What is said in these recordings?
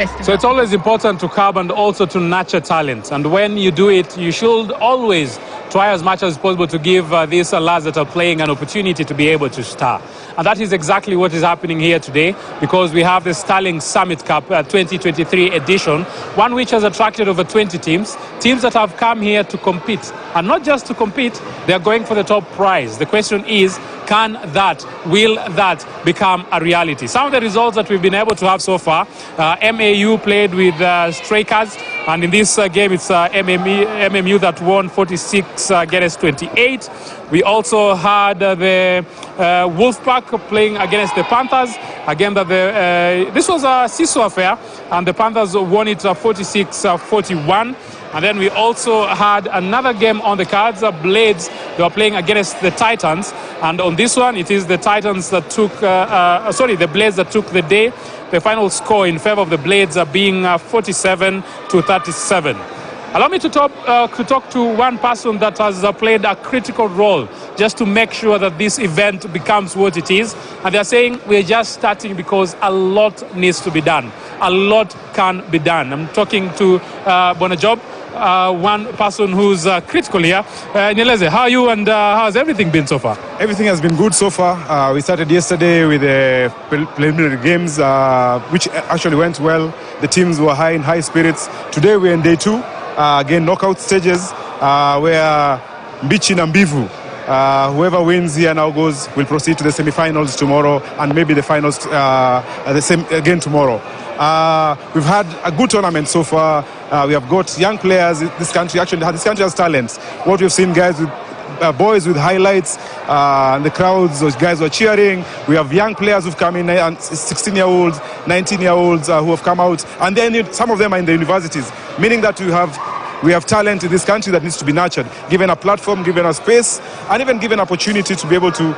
So it's always important to curb and also to nurture talent. And when you do it, you should always try as much as possible to give these lads that are playing an opportunity to be able to star. And that is exactly what is happening here today, because we have the Starling Summit Cup 2023 edition, one which has attracted over 20 teams that have come here to compete. And not just to compete, they are going for the top prize. The question is, will that become a reality? Some of the results that we've been able to have so far, MAU played with Strikers, and in this game it's MMU that won 46 against 28. We also had the Wolfpack playing against the Panthers. Again, this was a seesaw affair, and the Panthers won it 46-41. And then we also had another game on the cards, Blades. They were playing against the Titans. And on this one, it is the Titans that took, the Blades that took the day. The final score in favor of the Blades being 47-37. Allow me to talk to one person that has played a critical role just to make sure that this event becomes what it is. And they're saying we're just starting because a lot needs to be done. A lot can be done. I'm talking to Bonajob, one person who's critical here. Nyeleze, how are you and how has everything been so far? Everything has been good so far. We started yesterday with the preliminary games, which actually went well. The teams were in high spirits. Today we're in day 2. Again, knockout stages where Mbichi and Mbivu, whoever wins here now will proceed to the semi-finals tomorrow, and maybe the finals the same again tomorrow. We've had a good tournament so far. We have got young players. This country has talent. What we've seen, guys, with boys with highlights, and the crowds, those guys were cheering. We have young players who've come in, 16-year-olds, 19-year-olds who have come out, and then some of them are in the universities, meaning that we have talent in this country that needs to be nurtured, given a platform, given a space, and even given opportunity to be able to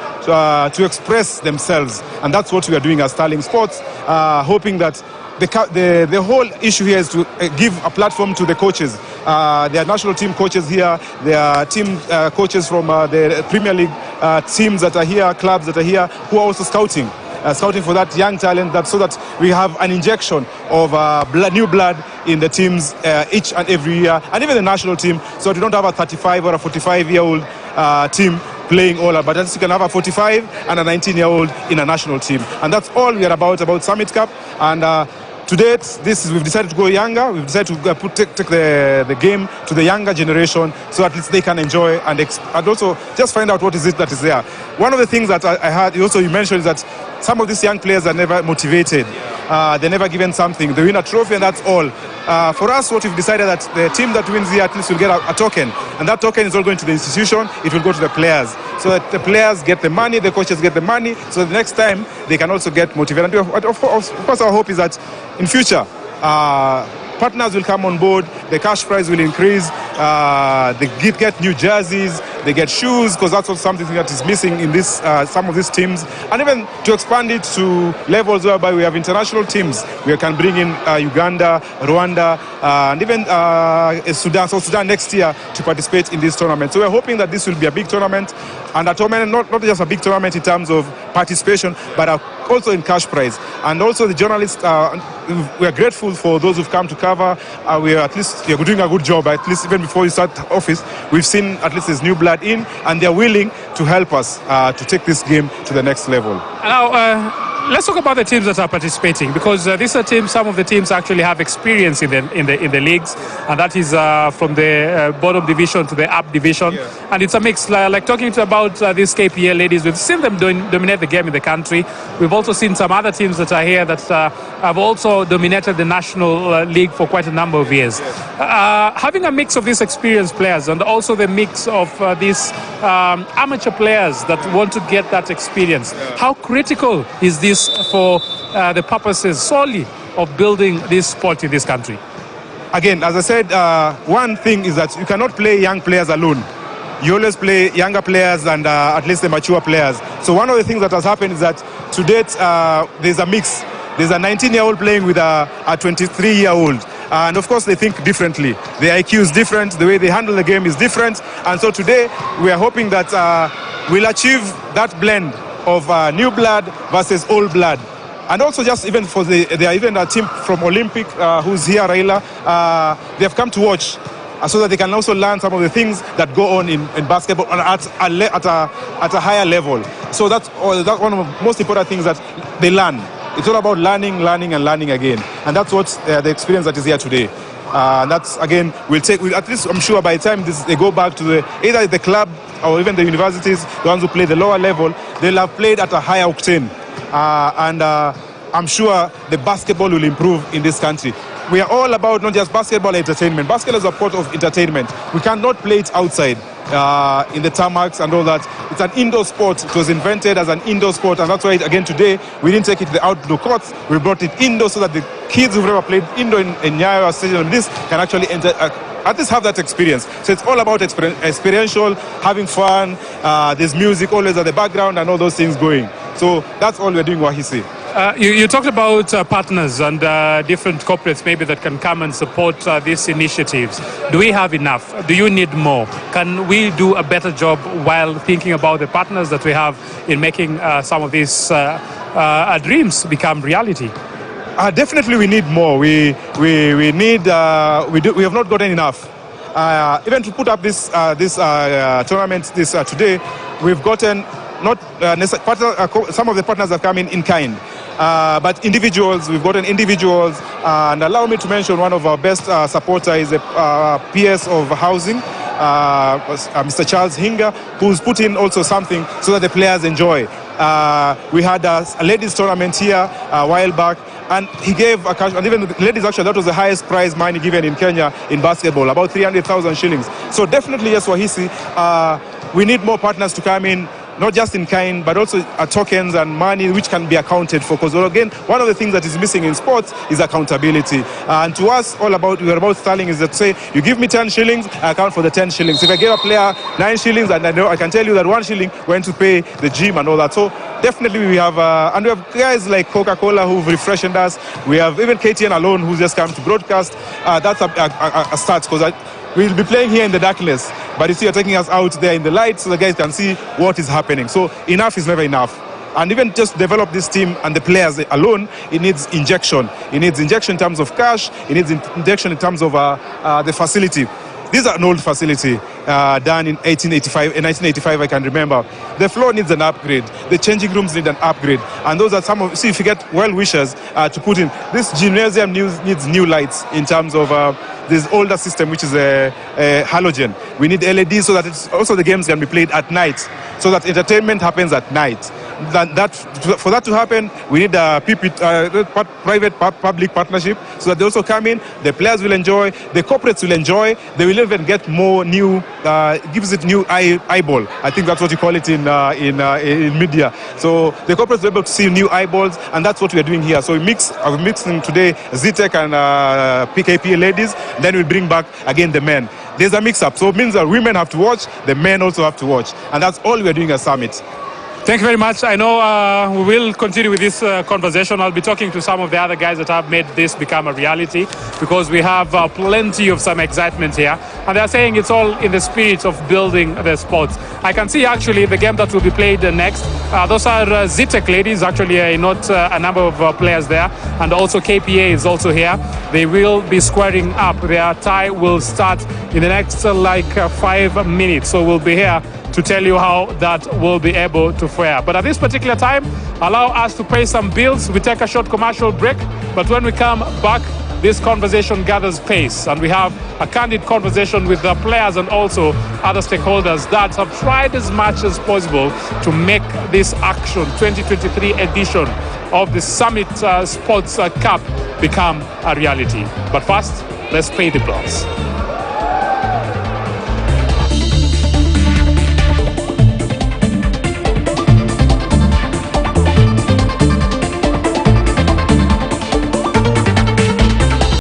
express themselves. And that's what we are doing as Starling Sports, hoping that the whole issue here is to give a platform to the coaches. There are national team coaches here. There are team coaches from the Premier League teams that are here, clubs that are here, who are also scouting for that young talent, so that we have an injection of new blood in the teams each and every year, and even the national team, so that we don't have a 35 or a 45-year-old team playing all, but at least you can have a 45 and a 19-year-old in a national team. And that's all we are about Summit Cup. And to date, we've decided to go younger. We've decided to take the game to the younger generation, so at least they can enjoy and also just find out what is it that is there. One of the things that I heard also you mentioned is that some of these young players are never motivated. They're never given something. They win a trophy and that's all. For us, what we've decided that the team that wins here at least will get a token, and that token is not going to the institution. It will go to the players, so that the players get the money, the coaches get the money, so the next time they can also get motivated. And of course, our hope is that in future partners will come on board, the cash prize will increase, they get new jerseys, they get shoes, because that's also something that is missing in this some of these teams, and even to expand it to levels whereby we have international teams. We can bring in Uganda, Rwanda, and even South Sudan next year to participate in this tournament. So we're hoping that this will be a big tournament, and a tournament, not just a big tournament in terms of participation, but also in cash prize. And also the journalists, we are grateful for those who've come to cover. We're doing a good job. At least even before you start office, we've seen at least there's new blood in, and they're willing to help us to take this game to the next level. Now, let's talk about the teams that are participating, because some of the teams actually have experience in the leagues, and that is from the bottom division to the up division, and it's a mix. Like talking about these KPL ladies, we've seen them dominate the game in the country. We've also seen some other teams that are here that have also dominated the national league for quite a number of years. Having a mix of these experienced players and also the mix of these amateur players that want to get that experience, how critical is this for the purposes solely of building this sport in this country? Again, as I said, one thing is that you cannot play young players alone. You always play younger players and at least the mature players. So one of the things that has happened is that to date, there's a mix. There's a 19-year-old playing with a 23-year-old. And of course, they think differently. Their IQ is different. The way they handle the game is different. And so today, we are hoping that we'll achieve that blend of new blood versus old blood. And also just even for there are even a team from Olympic who's here, Raila. They have come to watch so that they can also learn some of the things that go on in basketball at a higher level. So that's one of the most important things that they learn. It's all about learning and learning again. And that's what the experience that is here today. And that's, again, at least I'm sure by the time they go back to either the club or even the universities, the ones who play the lower level, they'll have played at a higher octane. I'm sure the basketball will improve in this country. We are all about not just basketball entertainment. Basketball is a part of entertainment. We cannot play it outside in the tarmacs and all that. It's an indoor sport. It was invented as an indoor sport, and that's why, again, today, we didn't take it to the outdoor courts. We brought it indoor so that the kids who've never played indoor in Nyayo Stadium, this can actually enter, at least have that experience. So it's all about experiential, having fun. There's music always at the background and all those things going. So that's all we're doing, Wahisi. You talked about partners and different corporates maybe that can come and support these initiatives. Do we have enough? Do you need more? Can we do a better job while thinking about the partners that we have in making some of these dreams become reality? Definitely, we need more. We have not gotten enough. Even to put up this tournament today, we've gotten not some of the partners have come in kind. But individuals, we've gotten individuals, and allow me to mention one of our best supporters is a PS of housing, Mr. Charles Hinga, who's put in also something so that the players enjoy. We had a ladies tournament here a while back, and he gave a cash, and even the ladies, actually, that was the highest prize money given in Kenya in basketball, about 300,000 shillings. So definitely, yes, Wahisi, we need more partners to come in, not just in kind, but also tokens and money which can be accounted for. Because, again, one of the things that is missing in sports is accountability. And to us, we're about Sterling is that, say, you give me 10 shillings, I account for the 10 shillings. If I give a player 9 shillings, and I can tell you that 1 shilling went to pay the gym and all that. So definitely we have, and we have guys like Coca-Cola who've refreshed us. We have even KTN alone who's just come to broadcast. That's a start, because we'll be playing here in the darkness, but you see, you're taking us out there in the light so the guys can see what is happening. So enough is never enough. And even just develop this team and the players alone, it needs injection. It needs injection in terms of cash. It needs injection in terms of the facility. This is an old facility done in 1985, I can remember. The floor needs an upgrade. The changing rooms need an upgrade. And those are some of, see, if you get well-wishers to put in, this gymnasium needs new lights in terms of this older system, which is a halogen. We need LEDs so that also the games can be played at night, so that entertainment happens at night. For that to happen, we need a private-public partnership so that they also come in, the players will enjoy, the corporates will enjoy, they will even get more new, gives it new eyeball. I think that's what you call it in media. So the corporates will be able to see new eyeballs, and that's what we are doing here. So we're mixing today Zetech and PKP ladies, then we bring back again the men. There's a mix-up, so it means that women have to watch, the men also have to watch, and that's all we are doing at Summit. Thank you very much. I know we will continue with this conversation. I'll be talking to some of the other guys that have made this become a reality, because we have plenty of some excitement here. And they're saying it's all in the spirit of building the sports. I can see actually the game that will be played next. Those are Zetech ladies, actually not a number of players there. And also KPA is also here. They will be squaring up. Their tie will start in the next 5 minutes. So we'll be here to tell you how that will be able to fare. But at this particular time, allow us to pay some bills. We take a short commercial break, but when we come back, this conversation gathers pace, and we have a candid conversation with the players and also other stakeholders that have tried as much as possible to make this Action 2023 edition of the Summit Sports Cup become a reality. But first, let's pay the bills.